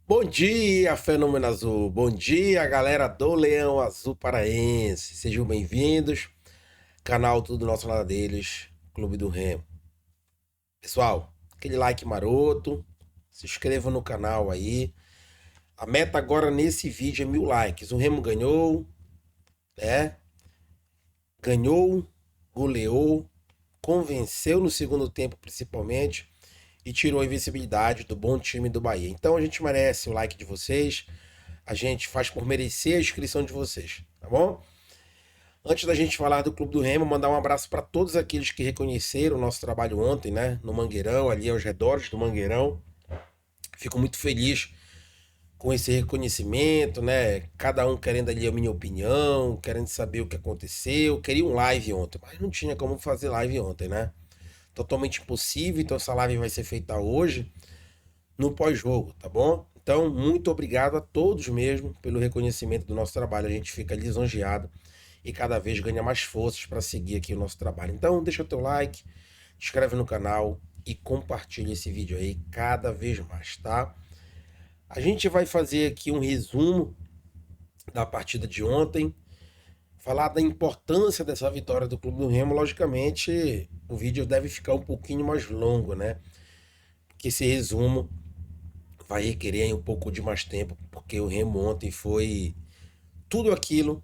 Bom dia, Fenômeno Azul. Bom dia, galera do Leão Azul Paraense. Sejam bem-vindos. Canal Tudo Nosso Lado deles, Clube do Remo. Pessoal, aquele like maroto. Se inscreva no canal aí. A meta agora nesse vídeo é 1.000 likes. O Remo ganhou, né? Ganhou, goleou, convenceu no segundo tempo principalmente e tirou a invencibilidade do bom time do Bahia. Então a gente merece o like de vocês. A gente faz por merecer a inscrição de vocês, tá bom? Antes da gente falar do Clube do Remo, mandar um abraço para todos aqueles que reconheceram o nosso trabalho ontem, né? No Mangueirão, ali aos redores do Mangueirão. Fico muito feliz com esse reconhecimento, né? Cada um querendo ali a minha opinião, querendo saber o que aconteceu. Queria um live ontem, mas não tinha como fazer live ontem, né? Totalmente impossível, então essa live vai ser feita hoje, no pós-jogo, tá bom? Então, muito obrigado a todos mesmo pelo reconhecimento do nosso trabalho. A gente fica lisonjeado e cada vez ganha mais forças para seguir aqui o nosso trabalho. Então, deixa o teu like, inscreve no canal e compartilha esse vídeo aí cada vez mais, tá? A gente vai fazer aqui um resumo da partida de ontem, falar da importância dessa vitória do Clube do Remo. Logicamente, o vídeo deve ficar um pouquinho mais longo, né? Porque esse resumo vai requerer um pouco de mais tempo, porque o Remo ontem foi tudo aquilo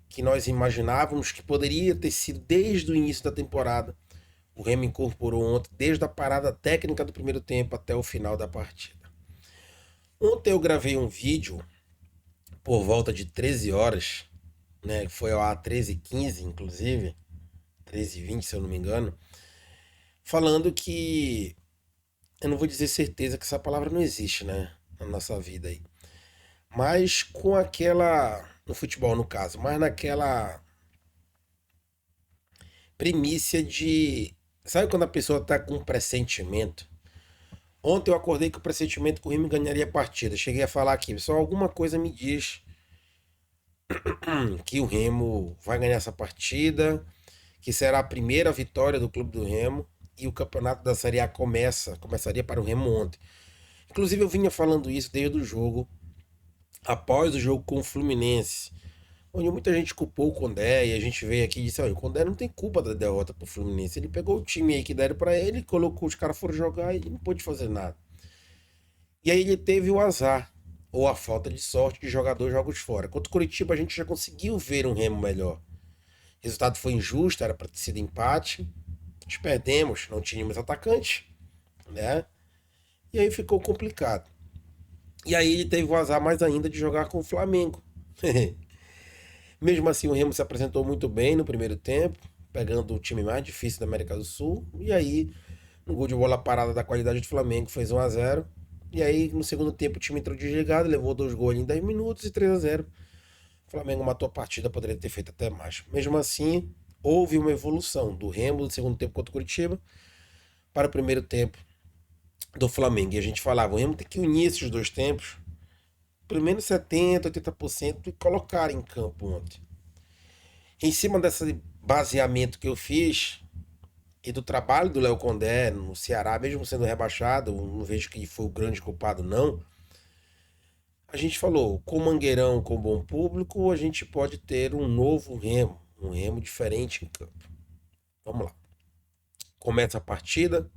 que nós imaginávamos que poderia ter sido desde o início da temporada. O Remo incorporou ontem, desde a parada técnica do primeiro tempo até o final da partida. Ontem eu gravei um vídeo por volta de 13 horas, né? Foi ao ar 13h15, inclusive, 13h20, se eu não me engano, falando que eu não vou dizer certeza que essa palavra não existe, né? Na nossa vida aí. Mas com aquela. No futebol, no caso, mas naquela primícia de. Sabe quando a pessoa tá com um pressentimento? Ontem eu acordei com o pressentimento que o Remo ganharia a partida. Cheguei a falar aqui, só alguma coisa me diz que o Remo vai ganhar essa partida, que será a primeira vitória do Clube do Remo e o campeonato da Série A começaria para o Remo ontem. Inclusive eu vinha falando isso desde o jogo, após o jogo com o Fluminense, onde muita gente culpou o Condé e a gente veio aqui e disse: olha, o Condé não tem culpa da derrota pro Fluminense. Ele pegou o time aí que deram para ele, colocou os caras foram jogar e ele não pôde fazer nada. E aí ele teve o azar, ou a falta de sorte de jogar dois jogos fora. Contra o Curitiba a gente já conseguiu ver um Remo melhor. O resultado foi injusto, era para ter sido empate. Nós perdemos, não tínhamos atacante, né? E aí ficou complicado. E aí ele teve o azar mais ainda de jogar com o Flamengo. Mesmo assim, o Remo se apresentou muito bem no primeiro tempo, pegando o time mais difícil da América do Sul. E aí, no gol de bola parada da qualidade do Flamengo, fez 1-0. E aí, no segundo tempo, o time entrou desligado, levou dois gols em 10 minutos e 3-0. O Flamengo matou a partida, poderia ter feito até mais. Mesmo assim, houve uma evolução do Remo do segundo tempo contra o Curitiba para o primeiro tempo do Flamengo. E a gente falava, o Remo tem que unir esses dois tempos, pelo menos 70, 80% e colocar em campo ontem. Em cima desse baseamento que eu fiz e do trabalho do Léo Condé no Ceará, mesmo sendo rebaixado, não vejo que foi o grande culpado, não. A gente falou, com Mangueirão, com bom público, a gente pode ter um novo Remo, um Remo diferente em campo. Vamos lá. Começa a partida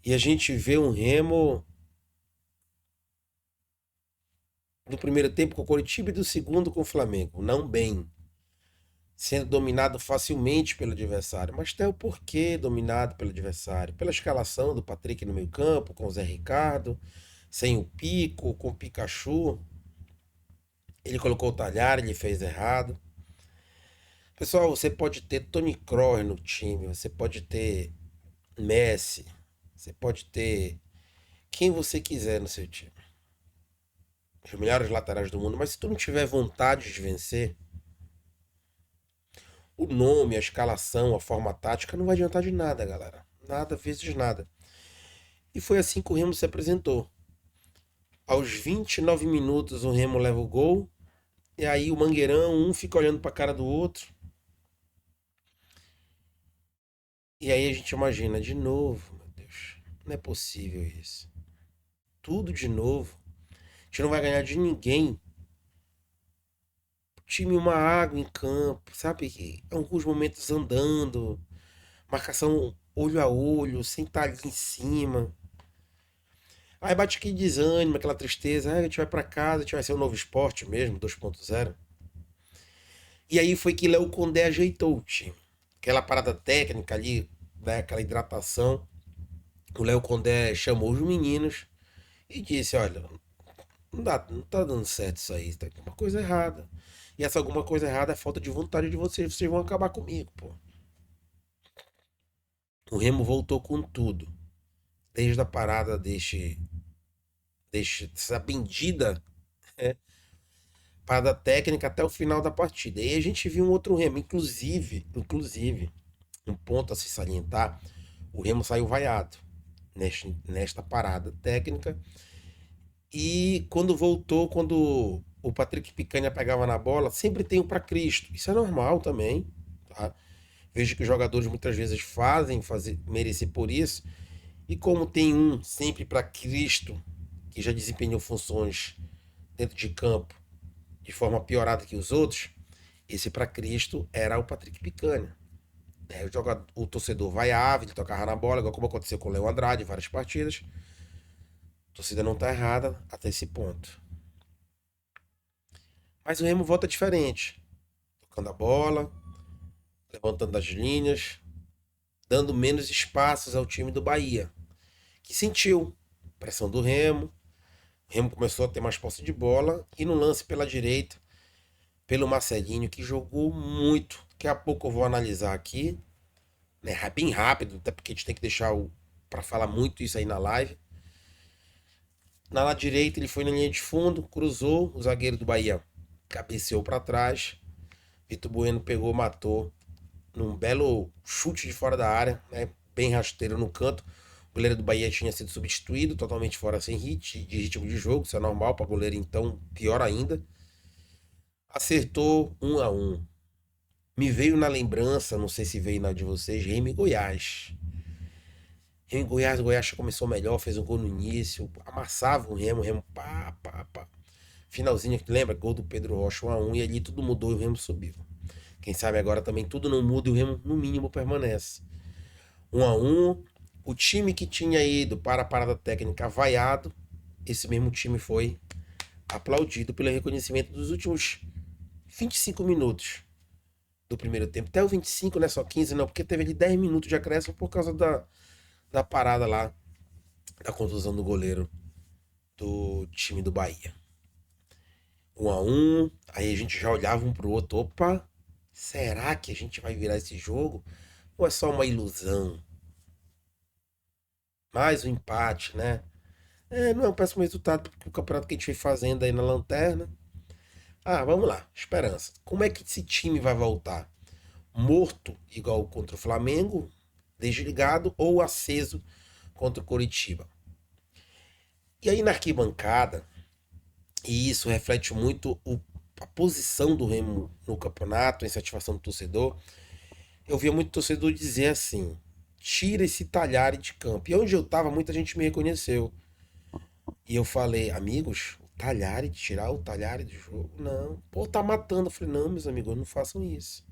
e a gente vê um Remo do primeiro tempo com o Coritiba e do segundo com o Flamengo. Não bem, sendo dominado facilmente pelo adversário. Mas tem o porquê dominado pelo adversário. Pela escalação do Patrick no meio campo, com o Zé Ricardo, sem o Pico, com o Pikachu. Ele colocou o talhar, ele fez errado. Pessoal, você pode ter Toni Kroos no time, você pode ter Messi, você pode ter quem você quiser no seu time. Os melhores laterais do mundo, mas se tu não tiver vontade de vencer, o nome, a escalação, a forma tática não vai adiantar de nada, galera. Nada vezes nada. E foi assim que o Remo se apresentou. Aos 29 minutos o Remo leva o gol. E aí o Mangueirão, um fica olhando pra cara do outro. E aí a gente imagina, de novo, meu Deus. Não é possível isso. Tudo de novo. gente não vai ganhar de ninguém. Time uma água em campo, sabe? Alguns momentos andando, marcação olho a olho, sem estar ali em cima. Aí bate aquele desânimo, aquela tristeza. Ah, a gente vai pra casa, a gente vai ser um novo esporte mesmo, 2.0. E aí foi que Léo Condé ajeitou o time. Aquela parada técnica ali, né, aquela hidratação. O Léo Condé chamou os meninos e disse: Olha, não tá dando certo isso aí, tá alguma coisa errada. E essa alguma coisa errada é falta de vontade de vocês vão acabar comigo, pô. O Remo voltou com tudo. Desde a parada dessa bendida, né, parada técnica até o final da partida. E aí a gente viu um outro Remo, inclusive, um ponto a se salientar, o Remo saiu vaiado nesta parada técnica. E quando voltou, quando o Patrick Picanha pegava na bola, sempre tem um para Cristo. Isso é normal também, tá? Vejo que os jogadores muitas vezes fazer merecer por isso. E como tem um sempre para Cristo, que já desempenhou funções dentro de campo de forma piorada que os outros, esse para Cristo era o Patrick Picanha. O torcedor vaiava, ele tocava na bola, igual como aconteceu com o Léo Andrade em várias partidas. A torcida não tá errada até esse ponto. Mas o Remo volta diferente. Tocando a bola, levantando as linhas, dando menos espaços ao time do Bahia, que sentiu pressão do Remo. O Remo começou a ter mais posse de bola e no lance pela direita, pelo Marcelinho, que jogou muito. Daqui a pouco eu vou analisar aqui, né, bem rápido, até porque a gente tem que deixar para falar muito isso aí na live. Na lá direita ele foi na linha de fundo, cruzou, o zagueiro do Bahia cabeceou para trás. Vitor Bueno pegou, matou num belo chute de fora da área, né, bem rasteiro no canto. O goleiro do Bahia tinha sido substituído, totalmente fora sem de ritmo de jogo, isso é normal para goleiro, então pior ainda. Acertou 1-1. Me veio na lembrança, não sei se veio na de vocês, Remo e Goiás. Remo e Goiás, o Goiás começou melhor, fez um gol no início, amassava o Remo pá, pá, pá. Finalzinho, lembra? Gol do Pedro Rocha 1-1 e ali tudo mudou e o Remo subiu. Quem sabe agora também tudo não muda e o Remo no mínimo permanece. 1-1, o time que tinha ido para a parada técnica vaiado, esse mesmo time foi aplaudido pelo reconhecimento dos últimos 25 minutos do primeiro tempo. Até o 25, não é só 15 não, porque teve ali 10 minutos de acréscimo por causa da parada lá, da contusão do goleiro do time do Bahia. 1-1, aí a gente já olhava um pro outro, opa, será que a gente vai virar esse jogo? Ou é só uma ilusão? Mais um empate, né? Não é um péssimo resultado porque o campeonato que a gente vem fazendo aí na lanterna. Ah, vamos lá, esperança. Como é que esse time vai voltar? Morto, igual contra o Flamengo, desligado ou aceso contra o Coritiba? E aí na arquibancada, e isso reflete muito a posição do Remo no campeonato, a insatisfação do torcedor. Eu via muito torcedor dizer assim: tira esse Talhari de campo. E onde eu tava, muita gente me reconheceu. E eu falei, amigos, o Talhari, tirar o Talhari do jogo? Não. Pô, tá matando. Eu falei, não, meus amigos, não façam isso.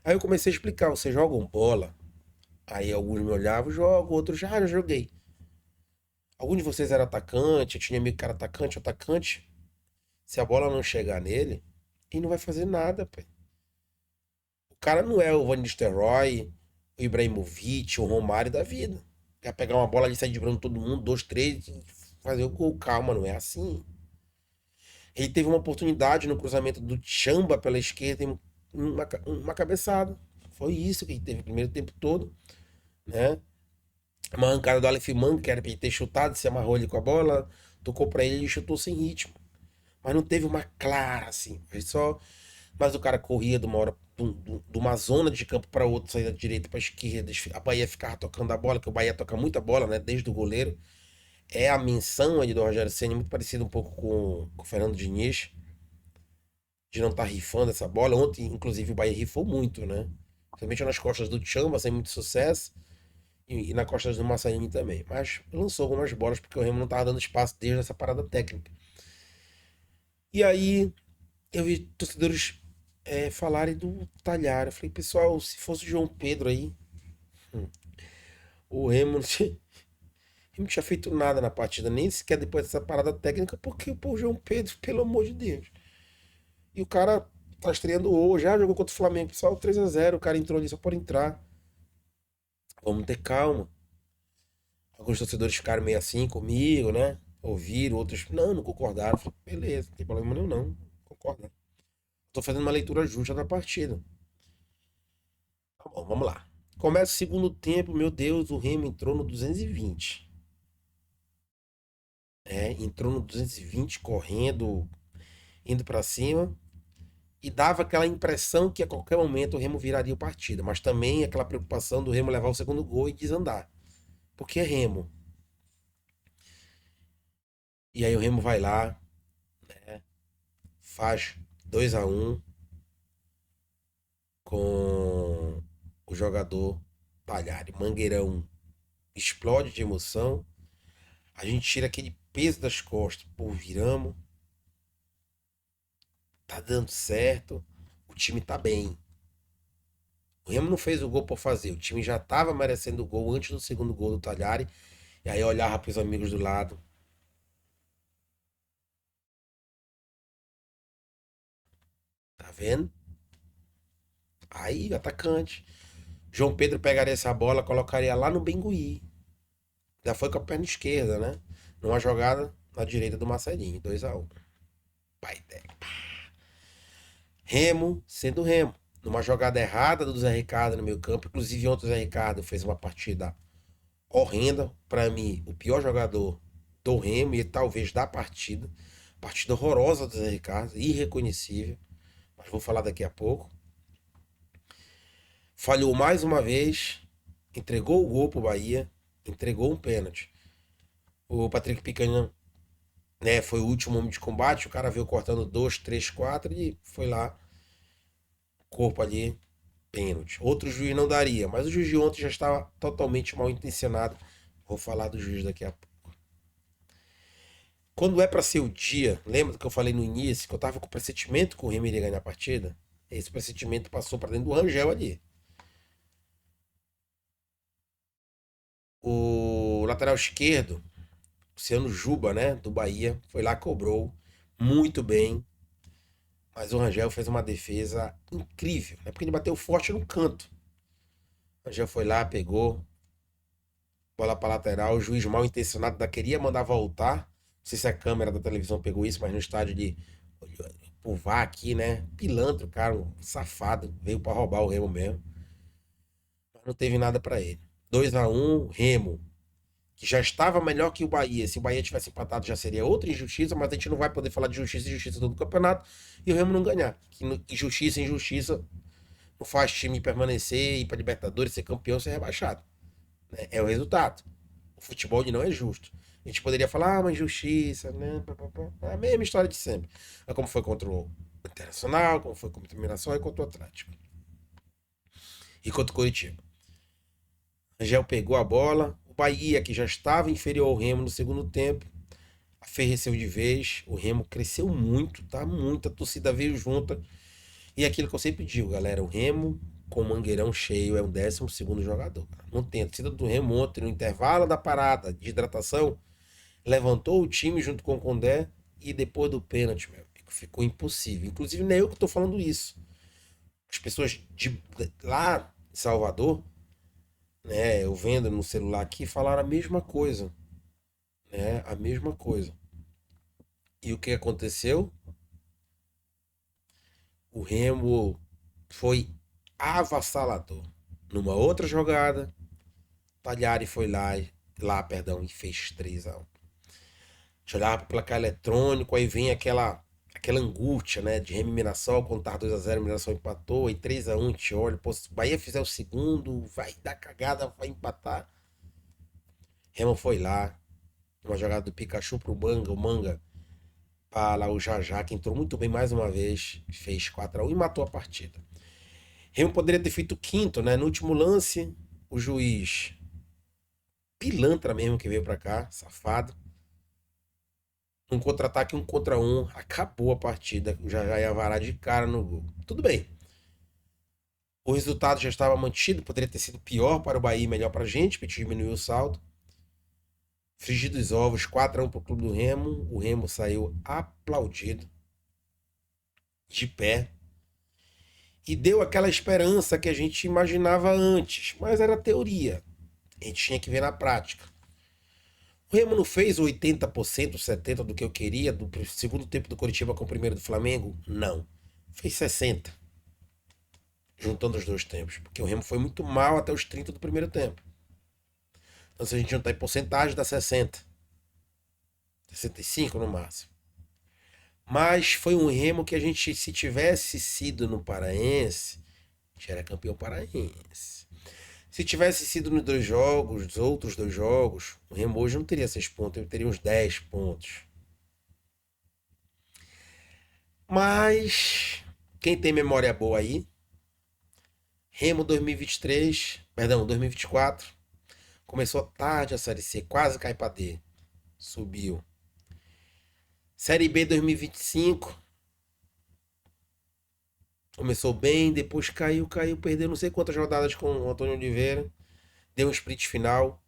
Aí eu comecei a explicar, vocês jogam bola? Aí alguns me olhavam, jogo, outros já, eu joguei. Algum de vocês era atacante, eu tinha amigo que era atacante. Se a bola não chegar nele, ele não vai fazer nada, pô. O cara não é o Van Nistelrooy, o Ibrahimovic, o Romário da vida. Quer pegar uma bola ali, sair driblando todo mundo, dois, três, e fazer o gol. Calma, não é assim. Ele teve uma oportunidade no cruzamento do Chamba pela esquerda, em uma cabeçada. Foi isso que ele teve o primeiro tempo todo, né? Uma arrancada do Aleph Manga, que era pra ele ter chutado, se amarrou ele com a bola, tocou pra ele e chutou sem ritmo. Mas não teve uma clara, assim. Foi só. Mas o cara corria de uma hora, de uma zona de campo para outra, sair da direita para esquerda. A Bahia ficava tocando a bola, que o Bahia toca muita bola, né? Desde o goleiro. É a menção ali do Rogério Ceni muito parecida um pouco com o Fernando Diniz, de não estar rifando essa bola. Ontem, inclusive, o Bahia rifou muito, né? Principalmente nas costas do Chamba, sem muito sucesso. E nas costas do Massaini também. Mas lançou algumas bolas porque o Remo não estava dando espaço desde essa parada técnica. E aí eu vi torcedores falarem do Talhar. Eu falei, pessoal, se fosse o João Pedro aí, o Remo não tinha feito nada na partida, nem sequer depois dessa parada técnica, porque o João Pedro, pelo amor de Deus. E o cara tá estreando hoje, já jogou contra o Flamengo, pessoal, 3-0, o cara entrou ali só por entrar. Vamos ter calma. Alguns torcedores ficaram meio assim comigo, né? Ouviram, outros não concordaram. Falei, beleza, não tem problema nenhum, não. Concordo. Tô fazendo uma leitura justa da partida. Tá bom, vamos lá. Começa o segundo tempo, meu Deus, o Remo entrou no 220. Entrou no 220 correndo, indo pra cima. E dava aquela impressão que a qualquer momento o Remo viraria o partida. Mas também aquela preocupação do Remo levar o segundo gol e desandar. Porque é Remo. E aí o Remo vai lá, faz 2-1 com o jogador Palhari. Mangueirão explode de emoção. A gente tira aquele peso das costas. Pô, viramos. Tá dando certo. O time tá bem. O Remo não fez o gol por fazer. O time já tava merecendo o gol antes do segundo gol do Talhari. E aí eu olhava pros amigos do lado. Tá vendo? Aí, atacante. João Pedro pegaria essa bola, colocaria lá no Bengui. Já foi com a perna esquerda, né? Numa jogada na direita do Marcelinho. 2-1. Pai dela. Remo sendo Remo. Numa jogada errada do Zé Ricardo no meio campo. Inclusive ontem o Zé Ricardo fez uma partida horrenda. Pra mim, o pior jogador do Remo e talvez da partida. Partida horrorosa do Zé Ricardo. Irreconhecível. Mas vou falar daqui a pouco. Falhou mais uma vez. Entregou o gol pro Bahia. Entregou um pênalti. O Patrick Picanha, né, foi o último homem de combate. O cara veio cortando 2, 3, 4 e foi lá. Corpo ali, pênalti. Outro juiz não daria, mas o juiz de ontem já estava totalmente mal intencionado. Vou falar do juiz daqui a pouco. Quando é para ser o dia, lembra do que eu falei no início, que eu tava com o pressentimento que o Remy iria ganhar a partida? Esse pressentimento passou para dentro do Rangel ali. O lateral esquerdo, Luciano Juba, né, do Bahia, foi lá, cobrou muito bem, mas o Rangel fez uma defesa incrível, né, porque ele bateu forte no canto. O Rangel foi lá, pegou, bola para lateral, o juiz mal intencionado ainda queria mandar voltar. Não sei se a câmera da televisão pegou isso, mas no estádio de o VAR aqui, né? Pilantra, cara, um safado, veio para roubar o Remo mesmo. Mas não teve nada para ele. 2-1, Remo, que já estava melhor que o Bahia. Se o Bahia tivesse empatado já seria outra injustiça, mas a gente não vai poder falar de justiça e injustiça todo o campeonato e o Remo não ganhar. Que injustiça e injustiça não faz time permanecer, ir para Libertadores, ser campeão, ser rebaixado. Né? É o resultado. O futebol ele não é justo. A gente poderia falar, mas justiça, né? É a mesma história de sempre. É como foi contra o Internacional, como foi contra o Mirassol e contra o Atlético. E contra o Curitiba. Angel pegou a bola. O Bahia, que já estava inferior ao Remo no segundo tempo, aferreceu de vez. O Remo cresceu muito, tá? Muito. A torcida veio junta. E aquilo que eu sempre digo, galera, o Remo com o Mangueirão cheio é o 12º jogador. Não tem. A torcida do Remo ontem, no intervalo da parada de hidratação, levantou o time junto com o Condé e depois do pênalti, meu amigo, ficou impossível. Inclusive, não é eu que estou falando isso. As pessoas lá em Salvador, né, eu vendo no celular aqui, falaram a mesma coisa, né, a mesma coisa. E o que aconteceu? O Remo foi avassalador. Numa outra jogada, Pagliari foi lá, e fez 3-1. A gente olhava para o placar eletrônico, aí vem aquela angústia, né, de Remy e Mirassol, quando tava 2-0, Mirassol empatou, e 3-1, a gente olha, pô, se o Bahia fizer o segundo, vai dar cagada, vai empatar. Remo foi lá, uma jogada do Pikachu pro Manga, o Manga para lá o Jajá, que entrou muito bem mais uma vez, fez 4-1 e matou a partida. Remo poderia ter feito o quinto, né, no último lance, o juiz pilantra mesmo que veio pra cá, safado, Um contra-ataque, um contra um. Acabou a partida. Já ia varar de cara no gol. Tudo bem. O resultado já estava mantido. Poderia ter sido pior para o Bahia e melhor para a gente, porque diminuiu o saldo. Frigir dos ovos, 4-1 para o Clube do Remo. O Remo saiu aplaudido, de pé. E deu aquela esperança que a gente imaginava antes. Mas era teoria. A gente tinha que ver na prática. O Remo não fez 80%, 70% do que eu queria do segundo tempo do Coritiba com o primeiro do Flamengo? Não. Fez 60%, juntando os dois tempos. Porque o Remo foi muito mal até os 30 do primeiro tempo. Então se a gente juntar em porcentagem, dá 60%. 65% no máximo. Mas foi um Remo que a gente, se tivesse sido no Paraense, a gente era campeão paraense. Se tivesse sido nos dois jogos, os outros dois jogos, o Remo hoje não teria 6 pontos, ele teria uns 10 pontos. Mas quem tem memória boa aí, Remo 2023, perdão, 2024, começou tarde a Série C, quase cai pra D, subiu. Série B 2025, começou bem, depois caiu, perdeu não sei quantas rodadas com o Antônio Oliveira, deu um sprint final,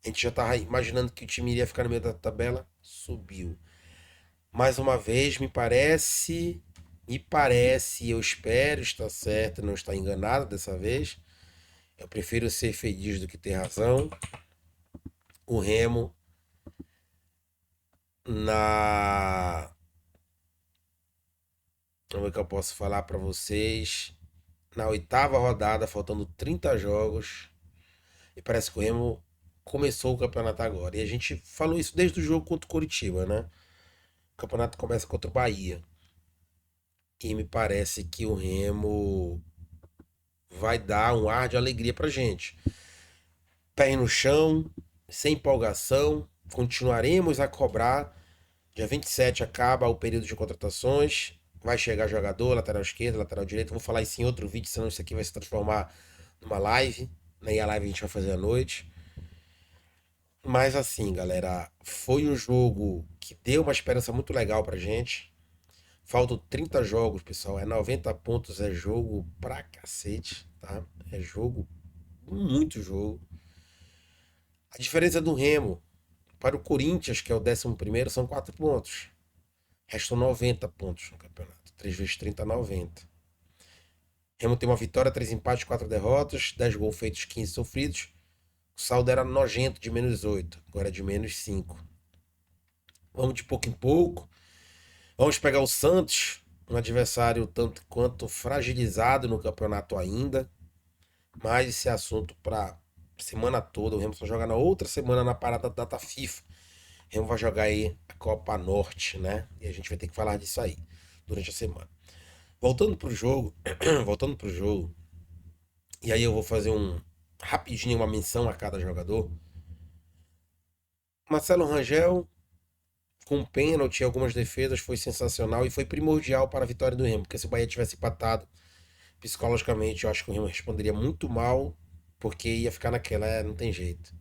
a gente já tava imaginando que o time iria ficar no meio da tabela, subiu. Mais uma vez, eu espero estar certo, não estar enganado dessa vez. Eu prefiro ser feliz do que ter razão. O Remo na. Como é que eu posso falar para vocês? Na oitava rodada, faltando 30 jogos. E parece que o Remo começou o campeonato agora. E a gente falou isso desde o jogo contra o Coritiba, né? O campeonato começa contra o Bahia. E me parece que o Remo vai dar um ar de alegria pra gente. Pé no chão, sem empolgação, continuaremos a cobrar. Dia 27 acaba o período de contratações. Vai chegar jogador, lateral esquerdo, lateral direito. Vou falar isso em outro vídeo, senão isso aqui vai se transformar numa live. Né? E a live a gente vai fazer à noite. Mas assim, galera, foi um jogo que deu uma esperança muito legal pra gente. Faltam 30 jogos, pessoal. É 90 pontos, é jogo pra cacete, tá? É jogo, muito jogo. A diferença do Remo para o Corinthians, que é o 11º, são 4 pontos. Restam 90 pontos no campeonato. 3 vezes 30, 90. Remo tem uma vitória, 3 empates, 4 derrotas, 10 gols feitos, 15 sofridos. O saldo era nojento de -8, agora é de -5. Vamos de pouco em pouco. Vamos pegar o Santos, um adversário tanto quanto fragilizado no campeonato ainda. Mas esse é assunto para semana toda. O Remo só joga na outra semana na parada da data FIFA. O Remo vai jogar aí a Copa Norte, né? E a gente vai ter que falar disso aí durante a semana. Voltando pro jogo, voltando pro jogo, e aí eu vou fazer rapidinho uma menção a cada jogador. Marcelo Rangel, com pênalti e algumas defesas, foi sensacional e foi primordial para a vitória do Remo, porque se o Bahia tivesse empatado, psicologicamente, eu acho que o Remo responderia muito mal, porque ia ficar naquela, não tem jeito.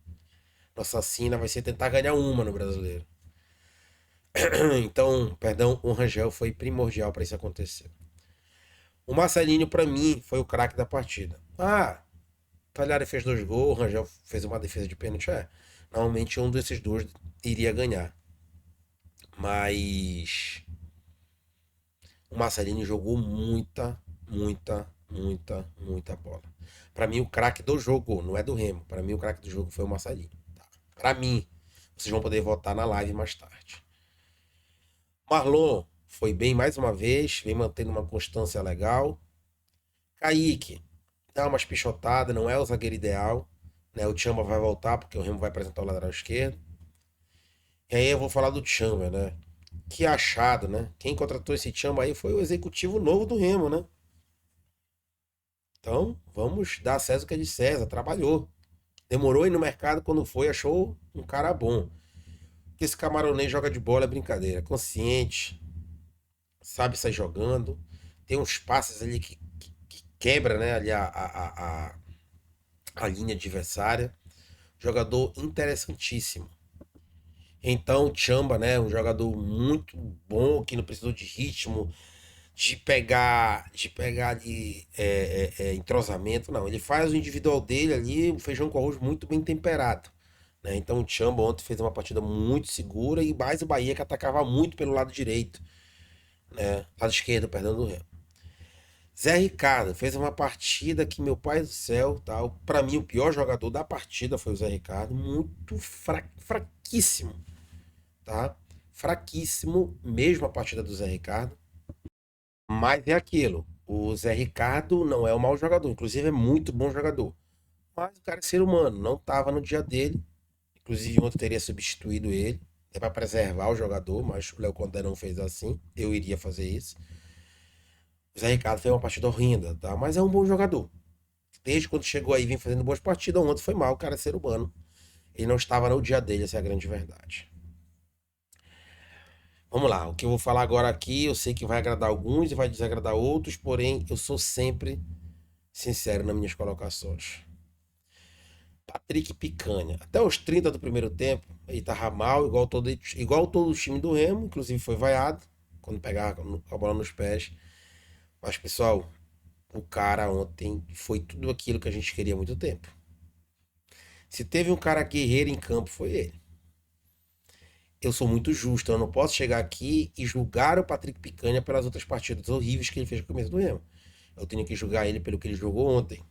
Nossa sina vai ser tentar ganhar uma no Brasileiro. Então, perdão, o Rangel foi primordial para isso acontecer. O Marcelinho, para mim, foi o craque da partida. Ah, Talhari fez 2 gols, o Rangel fez uma defesa de pênalti. Normalmente um desses dois iria ganhar. Mas o Marcelinho jogou muita bola. Para mim, o craque do jogo, não é do Remo. Para mim, o craque do jogo foi o Marcelinho. Tá? Para mim, vocês vão poder votar na live mais tarde. Marlon foi bem mais uma vez, vem mantendo uma constância legal. Kaique, dá umas pichotadas, não é o zagueiro ideal. Né? O Chamba vai voltar, porque o Remo vai apresentar o lateral esquerdo. E aí eu vou falar do Chamba, né? Que achado, né? Quem contratou esse Chamba aí foi o executivo novo do Remo, né? Então, vamos dar a César o que é de César. Trabalhou. Demorou aí no mercado, quando foi, achou um cara bom. Que esse camaronês joga de bola é brincadeira. Consciente, sabe sair jogando. Tem uns passes ali que quebra, né? Ali a linha adversária. Jogador interessantíssimo. Então, Tchamba, né, um jogador muito bom, que não precisou de ritmo, de pegar ali entrosamento, não. Ele faz o individual dele ali, um feijão com arroz muito bem temperado. Né? Então o Tchamba ontem fez uma partida muito segura e mais o Bahia que atacava muito pelo lado direito, né? Lado esquerdo, perdão, do Remo. Zé Ricardo fez uma partida que, meu pai do céu, tal. Para mim, o pior jogador da partida foi o Zé Ricardo, muito fraquíssimo, tá? Fraquíssimo mesmo a partida do Zé Ricardo. Mas é aquilo. O Zé Ricardo não é um mau jogador, inclusive é muito bom jogador. Mas o cara é ser humano, não estava no dia dele. Inclusive ontem teria substituído ele. É para preservar o jogador, mas o Léo Condé não fez assim. Eu iria fazer isso. O Zé Ricardo fez uma partida horrenda, tá? Mas é um bom jogador. Desde quando chegou aí, vem fazendo boas partidas. Ontem foi mal, o cara é ser humano. Ele não estava no dia dele, essa é a grande verdade. Vamos lá, o que eu vou falar agora aqui, eu sei que vai agradar alguns e vai desagradar outros, porém eu sou sempre sincero nas minhas colocações. Patrick Picanha, até os 30 do primeiro tempo, ele tava mal, igual todo o time do Remo, inclusive foi vaiado quando pegava a bola nos pés. Mas, pessoal, o cara ontem foi tudo aquilo que a gente queria há muito tempo. Se teve um cara guerreiro em campo, foi ele. Eu sou muito justo, eu não posso chegar aqui e julgar o Patrick Picanha pelas outras partidas horríveis que ele fez no começo do Remo. Eu tenho que julgar ele pelo que ele jogou ontem.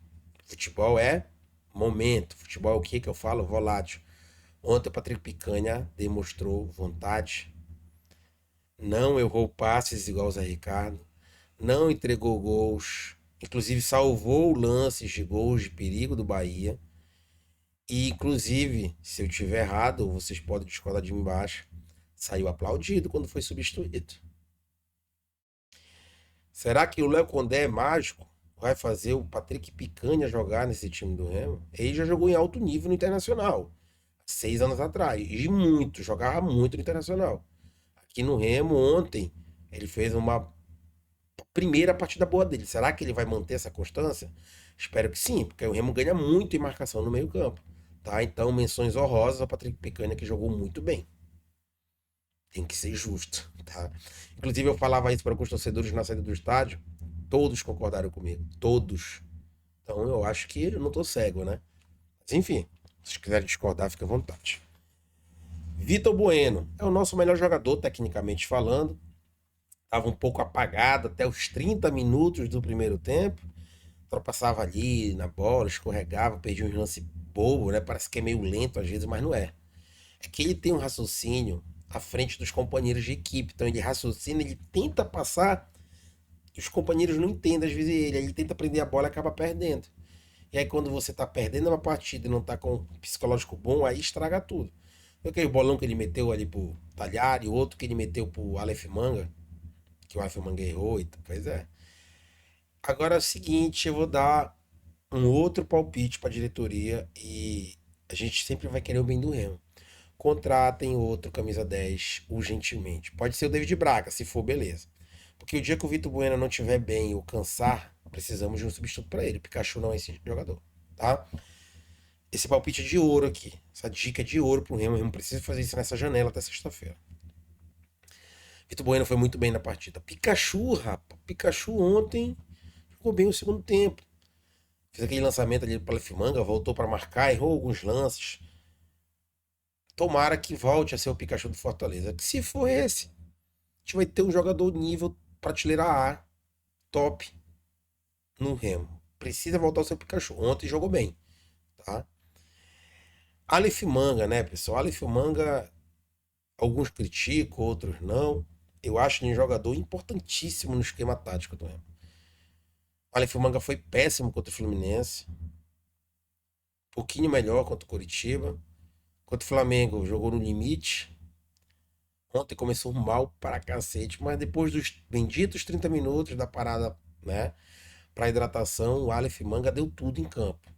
Futebol é momento, futebol é o que eu falo? Volátil. Ontem o Patrick Picanha demonstrou vontade, não errou passes igual o Zé Ricardo, não entregou gols, inclusive salvou lances de gols de perigo do Bahia. E inclusive, se eu tiver errado, vocês podem discordar de mim embaixo, saiu aplaudido quando foi substituído. Será que o Léo Condé é mágico? Vai fazer o Patrick Picanha jogar nesse time do Remo? Ele já jogou em alto nível no Internacional, 6 anos atrás, e muito, jogava muito no Internacional. Aqui no Remo, ontem, ele fez uma primeira partida boa dele. Será que ele vai manter essa constância? Espero que sim, porque o Remo ganha muito em marcação no meio-campo. Tá? Então, menções honrosas ao Patrick Picanha, que jogou muito bem. Tem que ser justo, tá? Inclusive, eu falava isso para alguns torcedores na saída do estádio. Todos concordaram comigo. Todos. Então, eu acho que eu não tô cego, né? Mas, enfim, se quiserem discordar, fica à vontade. Vitor Bueno é o nosso melhor jogador, tecnicamente falando. Estava um pouco apagado até os 30 minutos do primeiro tempo. Tropeçava ali na bola, escorregava, perdia um lance bobo, né? Parece que é meio lento às vezes, mas não é. É que ele tem um raciocínio à frente dos companheiros de equipe. Então ele raciocina, ele tenta passar e os companheiros não entendem às vezes ele. Aí ele tenta prender a bola e acaba perdendo. E aí quando você tá perdendo uma partida e não tá com um psicológico bom, aí estraga tudo. Foi aquele bolão que ele meteu ali pro Talhar e outro que ele meteu pro Aleph Manga, que o Aleph Manga errou. Pois é. Agora é o seguinte, eu vou dar um outro palpite para a diretoria e a gente sempre vai querer o bem do Remo. Contratem outro camisa 10 urgentemente. Pode ser o David Braga, se for, beleza. Porque o dia que o Vitor Bueno não estiver bem ou cansar, precisamos de um substituto para ele. Pikachu não é esse jogador, tá? Esse palpite é de ouro aqui. Essa dica é de ouro pro Remo. O Remo precisa fazer isso nessa janela até sexta-feira. Vitor Bueno foi muito bem na partida. Pikachu, rapaz. Pikachu ontem jogou bem o segundo tempo. Fez aquele lançamento ali para Lefimanga, voltou para marcar, errou alguns lances. Tomara que volte a ser o Pikachu do Fortaleza. Que se for esse, a gente vai ter um jogador nível prateleira A, top, no Remo. Precisa voltar ao seu Pikachu. Ontem jogou bem, tá? Aleph Manga, né, pessoal? Aleph Manga, alguns criticam, outros não. Eu acho ele um jogador importantíssimo no esquema tático do Remo. Aleph Manga foi péssimo contra o Fluminense. Um pouquinho melhor contra o Coritiba. Contra o Flamengo, jogou no limite. Ontem começou mal para cacete, mas depois dos benditos 30 minutos da parada, né, para hidratação, o Aleph Manga deu tudo em campo.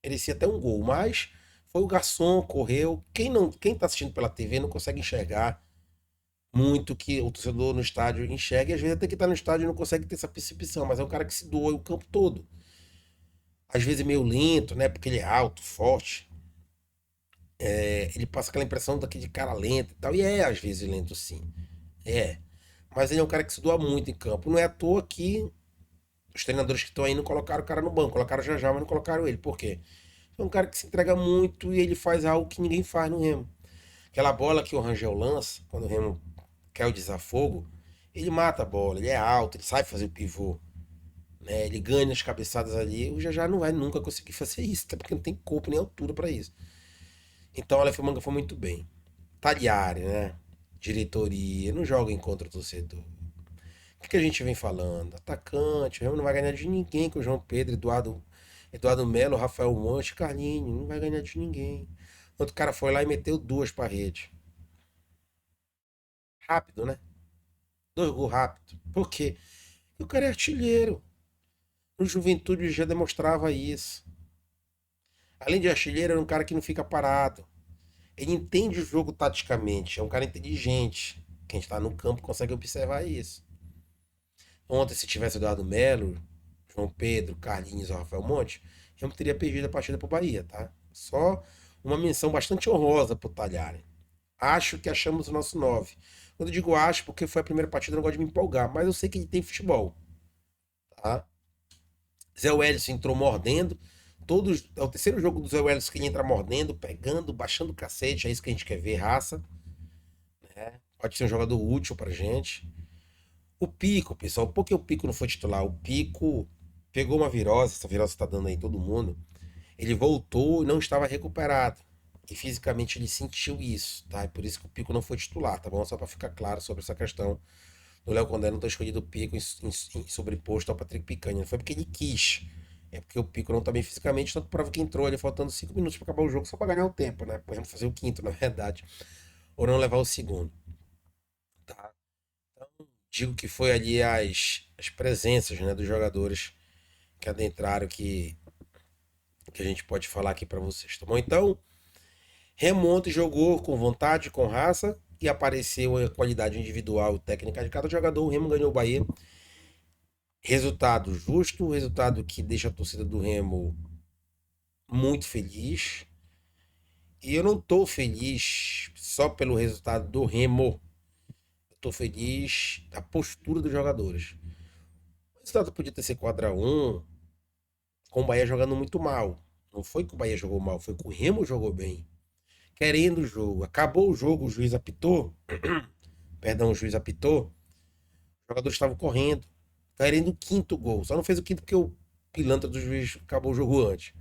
Merecia até um gol, mas foi o garçom, correu. Quem tá assistindo pela TV não consegue enxergar muito que o torcedor no estádio enxerga, e às vezes até que tá no estádio não consegue ter essa percepção, mas é um cara que se doa o campo todo. Às vezes é meio lento, né, porque ele é alto, forte. Ele passa aquela impressão daquele cara lento e tal, e é às vezes lento sim, é. Mas ele é um cara que se doa muito em campo. Não é à toa que os treinadores que estão aí não colocaram o cara no banco, colocaram o Jajá, mas não colocaram ele. Por quê? É um cara que se entrega muito e ele faz algo que ninguém faz no Remo. Aquela bola que o Rangel lança, quando o Remo quer o desafogo, ele mata a bola, ele é alto, ele sabe fazer o pivô, né? Ele ganha as cabeçadas ali. O Jajá não vai nunca conseguir fazer isso, até porque não tem corpo nem altura para isso. Então a Manga foi muito bem. Tagliari, né? Diretoria, não joga em contra o torcedor. O que a gente vem falando? Atacante, o Remo não vai ganhar de ninguém com o João Pedro, Eduardo Melo, Rafael Monte, Carlinhos, não vai ganhar de ninguém. Outro cara foi lá e meteu duas para rede. Rápido, né? Dois gols rápido. Por quê? Porque o cara é artilheiro. No Juventude já demonstrava isso. Além de artilheiro, era um cara que não fica parado. Ele entende o jogo taticamente. É um cara inteligente. Quem está no campo consegue observar isso. Ontem, se tivesse Eduardo Melo, João Pedro, Carlinhos ou Rafael Monte, eu não teria perdido a partida pro Bahia, tá? Só uma menção bastante honrosa pro Talhari. Acho que achamos o nosso 9. Quando eu digo acho, porque foi a primeira partida, eu não gosto de me empolgar, mas eu sei que ele tem futebol, tá? Zé Wellison entrou mordendo. É o terceiro jogo do Zé Wellison que ele entra mordendo, pegando, baixando o cacete. É isso que a gente quer ver, raça. Né? Pode ser um jogador útil pra gente. O Pico, pessoal, por que o Pico não foi titular? O Pico pegou uma virose, essa virose está dando aí em todo mundo. Ele voltou e não estava recuperado. E fisicamente ele sentiu isso, tá? É por isso que o Pico não foi titular, tá bom? Só para ficar claro sobre essa questão do Léo Condé não ter escolhido o Pico em sobreposto ao Patrick Picanha. Não foi porque ele quis. É porque o Pico não tá bem fisicamente, tanto prova que entrou ali faltando 5 minutos para acabar o jogo, só para ganhar o tempo, né? Podemos fazer o quinto, na verdade. Ou não levar o segundo, tá? Digo que foi ali as presenças, né, dos jogadores que adentraram que a gente pode falar aqui para vocês, tá bom? Então, remonta e jogou com vontade, com raça e apareceu a qualidade individual e técnica de cada jogador. O Remo ganhou o Bahia. Resultado justo, resultado que deixa a torcida do Remo muito feliz. E eu não tô feliz só pelo resultado do Remo. Eu tô feliz da postura dos jogadores. O resultado podia ter sido 4-1, com o Bahia jogando muito mal. Não foi que o Bahia jogou mal, foi que o Remo jogou bem. Querendo o jogo. Acabou o jogo, o juiz apitou. Perdão, o juiz apitou. Os jogadores estavam correndo. Querendo o quinto gol. Só não fez o quinto porque o pilantra do juiz acabou o jogo antes.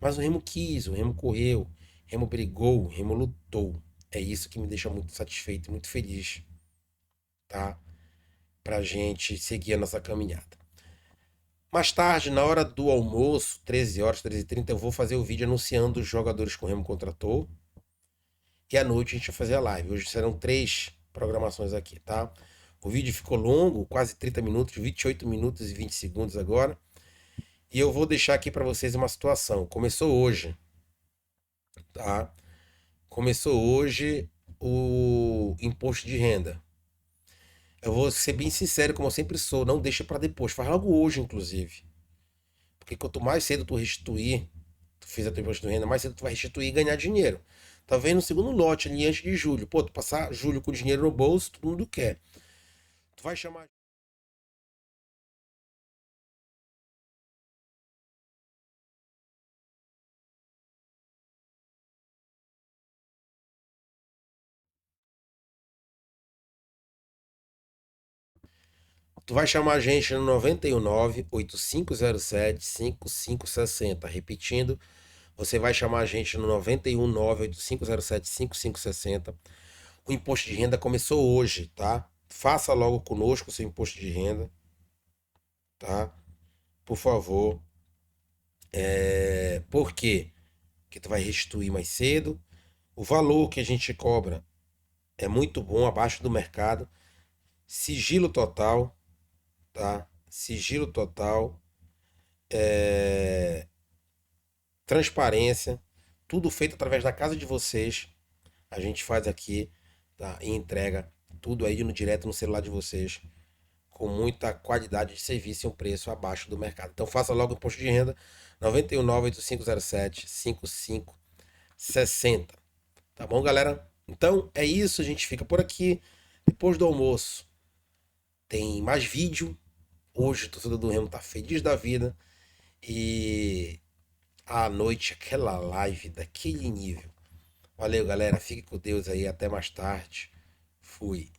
Mas o Remo quis, o Remo correu, o Remo brigou, o Remo lutou. É isso que me deixa muito satisfeito e muito feliz, tá? Pra gente seguir a nossa caminhada. Mais tarde, na hora do almoço, 13 horas, 13h30, eu vou fazer o vídeo anunciando os jogadores que o Remo contratou. E à noite a gente vai fazer a live. Hoje serão 3 programações aqui, tá? O vídeo ficou longo, quase 30 minutos, 28 minutos e 20 segundos agora. E eu vou deixar aqui para vocês uma situação. Começou hoje, tá? Começou hoje o imposto de renda. Eu vou ser bem sincero, como eu sempre sou, não deixa para depois, faz logo hoje, inclusive. Porque quanto mais cedo tu restituir, tu fez a tua imposto de renda, mais cedo tu vai restituir e ganhar dinheiro. Talvez no segundo lote, ali antes de julho. Pô, tu passar julho com dinheiro no bolso, todo mundo quer. Tu vai chamar. Tu vai chamar a gente no 919-8507-5560. Repetindo, você vai chamar a gente no 919-8507-5560. O imposto de renda começou hoje, tá? Faça logo conosco o seu imposto de renda, tá? Por favor. Por quê? Porque tu vai restituir mais cedo. O valor que a gente cobra é muito bom, abaixo do mercado. Sigilo total, tá? Sigilo total. Transparência. Tudo feito através da casa de vocês. A gente faz aqui, tá? E entrega tudo aí no direto no celular de vocês. Com muita qualidade de serviço e um preço abaixo do mercado. Então faça logo o imposto de renda 919-8507-5560. Tá bom, galera? Então é isso, a gente fica por aqui. Depois do almoço tem mais vídeo. Hoje o torcedor do Remo tá feliz da vida. E à noite aquela live daquele nível. Valeu, galera. Fique com Deus aí. Até mais tarde. Fui.